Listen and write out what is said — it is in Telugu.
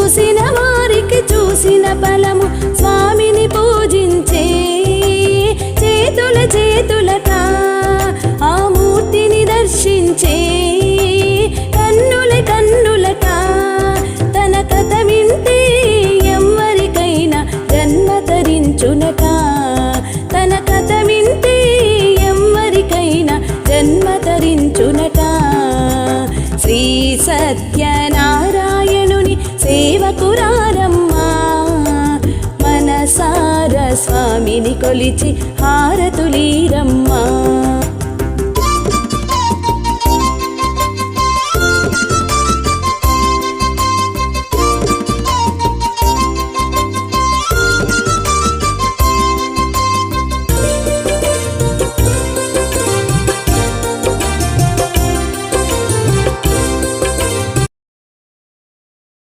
చూసిన వారికి చూసిన ఫలము స్వామిని పూజించే చేతుల చేతులట ఆ మూర్తిని దర్శించే కన్నుల కన్నులట తన కథ వింటే ఎవ్వరికైనా జన్మ తరించునట తన కథ వింటే ఎవ్వరికైనా జన్మ తరించునట శ్రీ సత్యనారాయణుని సేవకురారమ్మా మనసార స్వామిని కొలిచి హారతులీరమ్మా